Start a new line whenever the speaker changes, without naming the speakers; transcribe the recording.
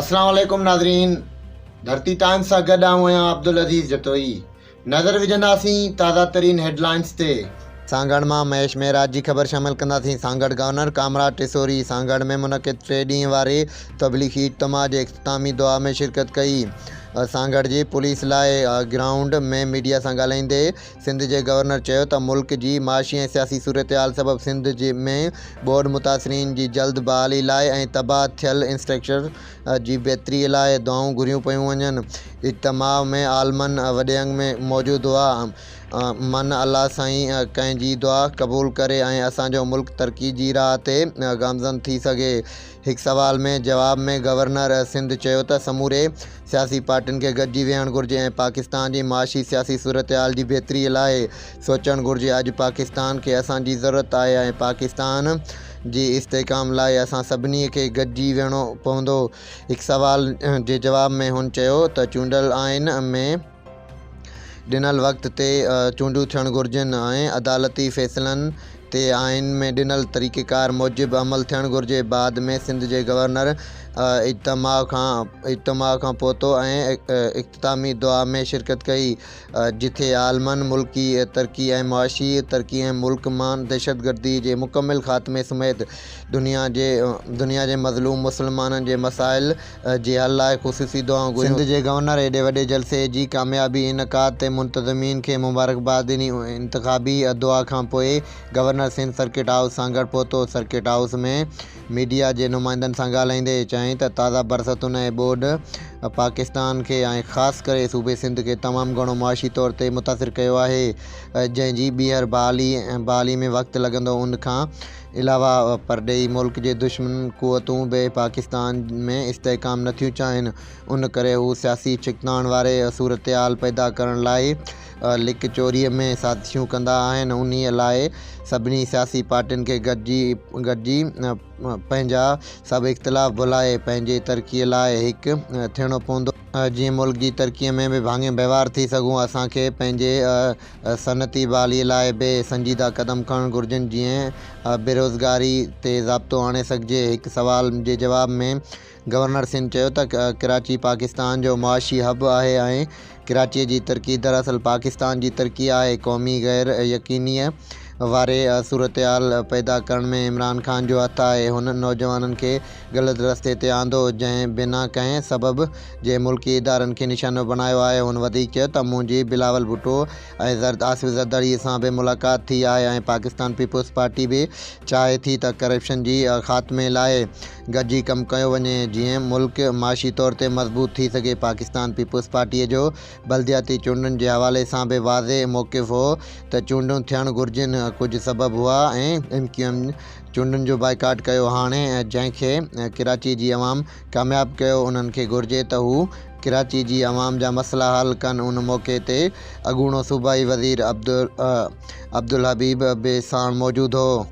अस्सलाम वालेकुम नाज़रीन। धरती टाइम्स सां गॾु आहियां अब्दुल अज़ीज़ जतोई। नज़र विझंदासीं ताज़ा तरीन हेडलाइंस ते। सांगड़ मां महेश मेहराज जी ख़बर शामिल कंदासीं। सांगड़ गवर्नर कामराज टिसोरी सांगड़ में मुनक़िद 3 ॾींहं वारे तबलीगी इज्तिमा जे इख़्तितामी दुआ में शिरकत कई। सांगड़ जी पुलिस लाइ ग्राउंड में मीडिया सां ॻाल्हाईंदे सिंध जे गवर्नर चयो त मुल्क जी माशी ऐं सियासी सूरतहाल सबबि सिंध में ॿोॾ मुतासिरीन जी जल्द बहाली लाइ ऐं तबाह थियल इंफ्रास्ट्रक्चर जी बहितरीअ लाइ दुआऊं घुरियूं पियूं वञनि। इज्तिमा में आलमन वॾेंग में मौजूदु हुआ। मन अल्लाह साईं कंहिंजी दुआ क़बूल करे ऐं असांजो मुल्क तरक़ी जी राह ते गामज़न थी सघे। हिकु सवाल में जवाब में गवर्नर सिंध चयो त समूरे सियासी पार्टियुनि खे गॾिजी वेहणु घुरिजे ऐं पाकिस्तान जी माशी सियासी सूरतहाल जी बहितरीअ लाइ सोचणु घुरिजे। अॼु पाकिस्तान खे असांजी ज़रूरत आहे ऐं पाकिस्तान जी इस्तेहकाम लाइ असां सभिनी खे गॾिजी वेहणो पवंदो। हिकु सवाल जे जवाब में हुन चयो त चूंडियल आइन में ॾिनल वक़्त ते चूंडूं थियणु घुरिजनि ऐं अदालती फ़ैसिलनि ते आइन में ॾिनल तरीक़ेकार मूजिबि अमल थियणु घुरिजे। बाद में सिंध जे गवर्नर इज्तिमा खां पहुतो ऐं इख़्तितामी दुआ में शिरकत कई, जिथे आलमन मुल्की तरक़ी ऐं मुआशी तरक़ी ऐं मुल्क मां दहशतगर्दी जे मुकमिल ख़ात्मे समेत दुनिया जे मज़लूम मुसलमाननि जे मसाइल जे हल लाइ ख़ुसूसी दुआऊं घुरियूं। सिंध जे गवर्नर एॾे वॾे जलसे जी कामयाबी इनक़ाद ते मुंतज़मीन खे मुबारकबाद ॾिनी। इंतख़ाबी दुआ खां पोइ governor Sindh circuit house Sanghar पहुतो। सर्किट हाउस में मीडिया जे नुमाइंदनि सां ॻाल्हाईंदे चयाईं त ताज़ा बरसतुनि ऐं ॿोॾ पाकिस्तान खे ऐं ख़ासि करे सूबे सिंध खे तमामु घणो मुआशी तौर ते मुतासिर कयो आहे, जंहिंजी ॿीहर बहाली में वक़्तु लॻंदो। उन खां अलावा परॾेही मुल्क जे दुश्मन क़ुवतूं बि पाकिस्तान में इस्तेहकाम नथियूं चाहिनि। उन करे हू सियासी छिकताइण वारे सूरतहाल पैदा करण लाइ लिक चोरीअ में साज़िशूं कंदा आहिनि। उन्हीअ लाइ सभिनी सियासी पार्टियुनि खे गॾिजी पंहिंजा सभु इख़्तिलाफ़ भुलाए पंहिंजे तरक़ीअ लाइ हिकु थियणो पवंदो, जीअं मुल्क जी तरक़ीअ में बि भाङे वहिंवार थी सघूं। असांखे पंहिंजे सनअती बहालीअ लाइ बि संजीदा क़दम खणणु घुरिजनि, जीअं बेरोज़गारी ते ज़ाब्तो आणे सघिजे। हिकु सवाल जे जवाब में गवर्नर सिंध चयो त कराची पाकिस्तान जो मुआशी हब आहे ऐं कराचीअ जी तरक़ी दरअसल पाकिस्तान जी तरक़ी आहे। क़ौमी गैर यकीनीअ वारे सूरतहाल पैदा करण में इमरान ख़ान जो हथु आहे। हुन नौजवाननि खे ग़लति रस्ते ते आंदो, जंहिं बिना कंहिं सबब जे मुल्की इदारनि खे निशानो बणायो आहे। हुन वधीक चयो त मुंहिंजी बिलावल भुट्टो ऐं आसिफ़ ज़रदारी सां बि मुलाक़ात थी आहे ऐं पाकिस्तान पीपुल्स पार्टी बि चाहे थी त करप्शन जी ख़ात्मे लाइ गॾिजी कमु कयो वञे, जीअं मुल्क माशी तौर ते मज़बूत थी सघे। पाकिस्तान पीपुल्स पार्टीअ जो बल्दियाती चूंडुनि जे हवाले सां बि वाज़े मौक़िफ़ हो त चूंडूं थियणु घुरिजनि। कुझु सबब हुआ ऐं MQM चूंडुनि जो बाइकाट कयो। हाणे जंहिंखे कराची जी अवाम कामयाबु कयो, उन्हनि खे घुरिजे त हू कराची जी अवाम जा मसइला हल कनि। उन मौक़े ते अॻूणो सूबाई वज़ीर अब्दुल हबीब बि साण मौजूदु हो।